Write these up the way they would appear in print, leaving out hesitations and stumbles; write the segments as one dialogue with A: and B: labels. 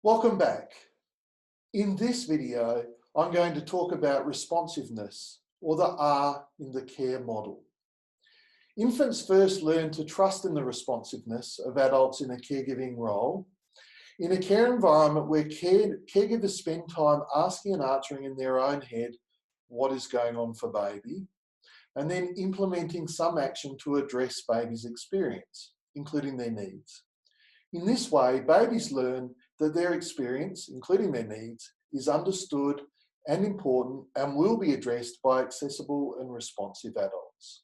A: Welcome back. In this video, I'm going to talk about responsiveness, or the R in the care model. Infants first learn to trust in the responsiveness of adults in a caregiving role. In a care environment where caregivers spend time asking and answering in their own head what is going on for baby, and then implementing some action to address baby's experience, including their needs. In this way, babies learn that their experience, including their needs, is understood and important and will be addressed by accessible and responsive adults.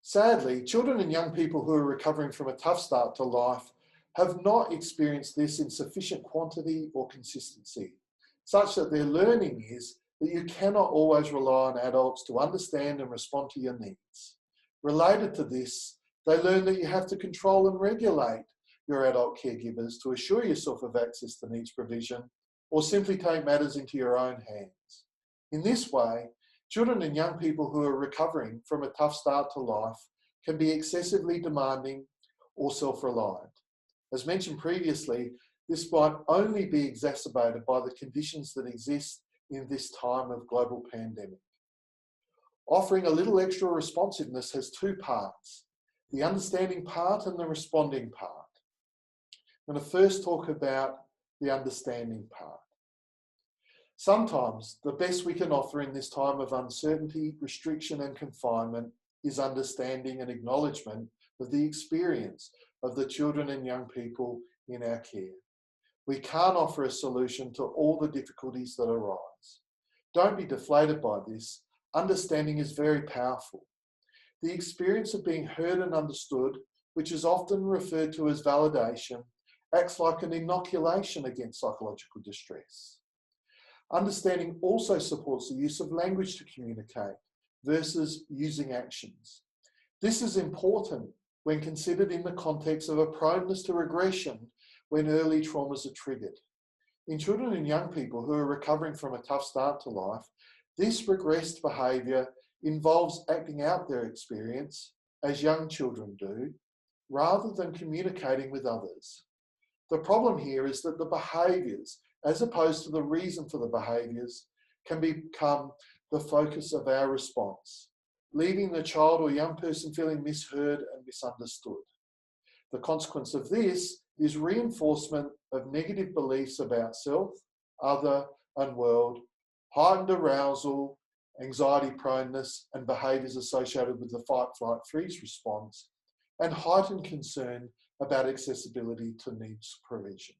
A: Sadly, children and young people who are recovering from a tough start to life have not experienced this in sufficient quantity or consistency, such that their learning is that you cannot always rely on adults to understand and respond to your needs. Related to this, they learn that you have to control and regulate your adult caregivers to assure yourself of access to needs provision, or simply take matters into your own hands. In this way, children and young people who are recovering from a tough start to life can be excessively demanding or self-reliant. As mentioned previously, this might only be exacerbated by the conditions that exist in this time of global pandemic. Offering a little extra responsiveness has two parts: the understanding part and the responding part. I'm going to first talk about the understanding part. Sometimes the best we can offer in this time of uncertainty, restriction and confinement is understanding and acknowledgement of the experience of the children and young people in our care. We can't offer a solution to all the difficulties that arise. Don't be deflated by this. Understanding is very powerful. The experience of being heard and understood, which is often referred to as validation, acts like an inoculation against psychological distress. Understanding also supports the use of language to communicate versus using actions. This is important when considered in the context of a proneness to regression when early traumas are triggered. In children and young people who are recovering from a tough start to life, this regressed behaviour involves acting out their experience, as young children do, rather than communicating with others. The problem here is that the behaviours, as opposed to the reason for the behaviours, can become the focus of our response, leaving the child or young person feeling misheard and misunderstood. The consequence of this is reinforcement of negative beliefs about self, other, and world, heightened arousal, anxiety proneness, and behaviours associated with the fight, flight, freeze response, and heightened concern about accessibility to needs provision.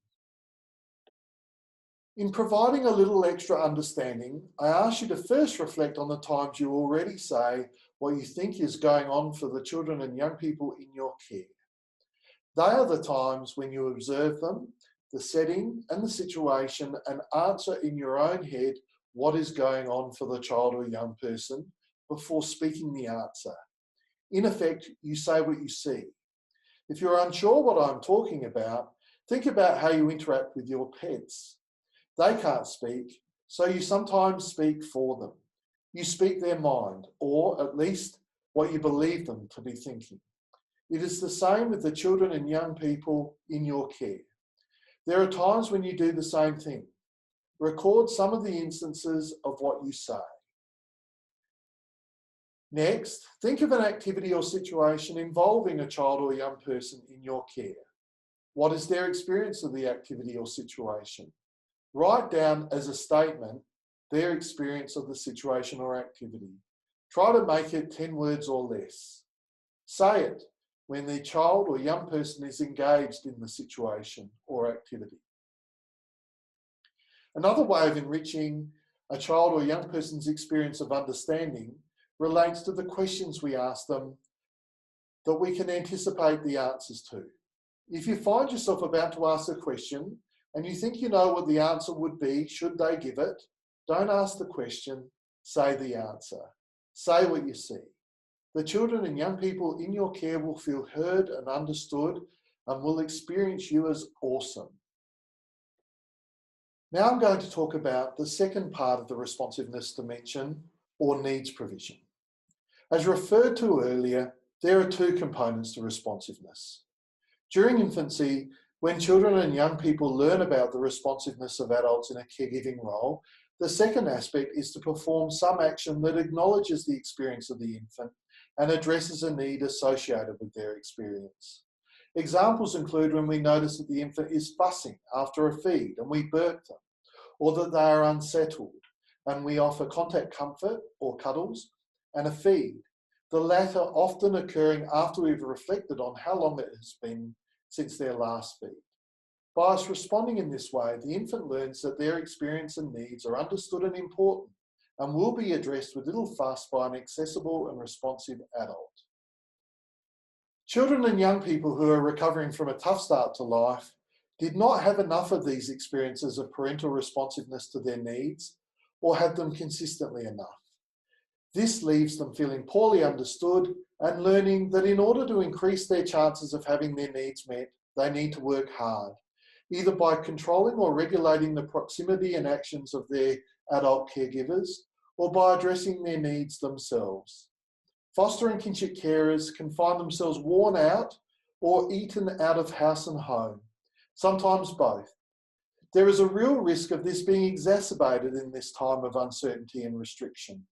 A: In providing a little extra understanding, I ask you to first reflect on the times you already say what you think is going on for the children and young people in your care. They are the times when you observe them, the setting and the situation, and answer in your own head what is going on for the child or young person before speaking the answer. In effect, you say what you see. If you're unsure what I'm talking about, think about how you interact with your pets. They can't speak, so you sometimes speak for them. You speak their mind, or at least what you believe them to be thinking. It is the same with the children and young people in your care. There are times when you do the same thing. Record some of the instances of what you say. Next, think of an activity or situation involving a child or young person in your care. What is their experience of the activity or situation? Write down as a statement their experience of the situation or activity. Try to make it 10 words or less. Say it when the child or young person is engaged in the situation or activity. Another way of enriching a child or young person's experience of understanding relates to the questions we ask them that we can anticipate the answers to. If you find yourself about to ask a question and you think you know what the answer would be should they give it, don't ask the question, say the answer. Say what you see. The children and young people in your care will feel heard and understood and will experience you as awesome. Now I'm going to talk about the second part of the responsiveness dimension, or needs provision. As referred to earlier, there are two components to responsiveness. During infancy, When children and young people learn about the responsiveness of adults in a caregiving role, the second aspect is to perform some action that acknowledges the experience of the infant and addresses a need associated with their experience. Examples include when we notice that the infant is fussing after a feed and we burp them, or that they are unsettled and we offer contact comfort or cuddles and a feed, the latter often occurring after we've reflected on how long it has been since their last feed. By us responding in this way, the infant learns that their experience and needs are understood and important and will be addressed with little fuss by an accessible and responsive adult. Children and young people who are recovering from a tough start to life did not have enough of these experiences of parental responsiveness to their needs or have them consistently enough. This leaves them feeling poorly understood and learning that in order to increase their chances of having their needs met, they need to work hard, either by controlling or regulating the proximity and actions of their adult caregivers, or by addressing their needs themselves. Foster and kinship carers can find themselves worn out or eaten out of house and home, sometimes both. There is a real risk of this being exacerbated in this time of uncertainty and restriction.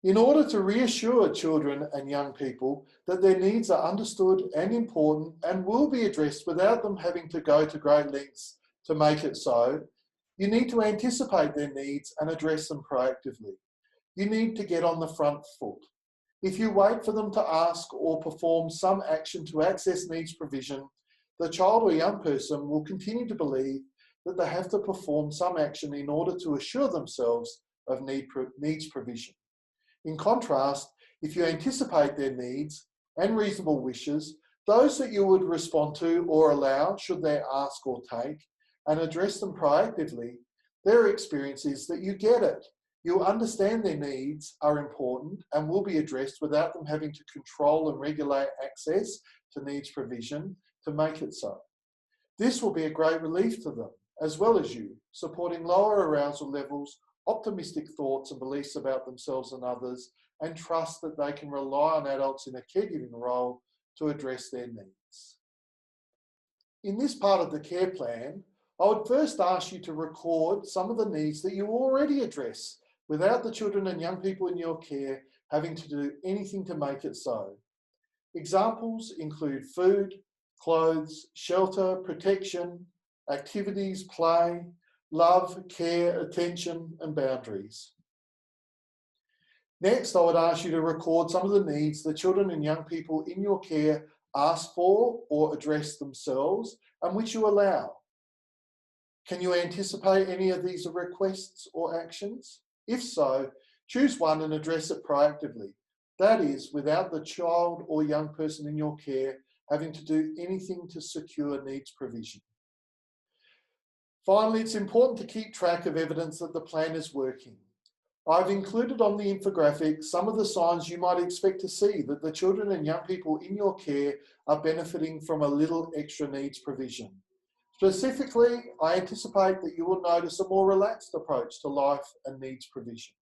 A: In order to reassure children and young people that their needs are understood and important and will be addressed without them having to go to great lengths to make it so, you need to anticipate their needs and address them proactively. You need to get on the front foot. If you wait for them to ask or perform some action to access needs provision, the child or young person will continue to believe that they have to perform some action in order to assure themselves of needs provision. In contrast, if you anticipate their needs and reasonable wishes, those that you would respond to or allow should they ask or take, and address them proactively, their experience is that you get it. You understand their needs are important and will be addressed without them having to control and regulate access to needs provision to make it so. This will be a great relief to them, as well as you, supporting lower arousal levels, optimistic thoughts and beliefs about themselves and others, and trust that they can rely on adults in a caregiving role to address their needs. In this part of the care plan, I would first ask you to record some of the needs that you already address without the children and young people in your care having to do anything to make it so. Examples include food, clothes, shelter, protection, activities, play, love, care, attention, and boundaries. Next, I would ask you to record some of the needs the children and young people in your care ask for or address themselves and which you allow. Can you anticipate any of these requests or actions? If so, choose one and address it proactively. That is, without the child or young person in your care having to do anything to secure needs provision. Finally, it's important to keep track of evidence that the plan is working. I've included on the infographic some of the signs you might expect to see that the children and young people in your care are benefiting from a little extra needs provision. Specifically, I anticipate that you will notice a more relaxed approach to life and needs provision.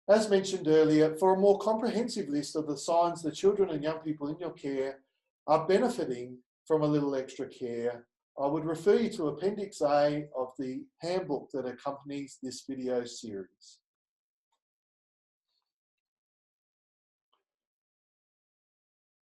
A: As mentioned earlier, for a more comprehensive list of the signs the children and young people in your care are benefiting from a little extra care, I would refer you to Appendix A of the handbook that accompanies this video series.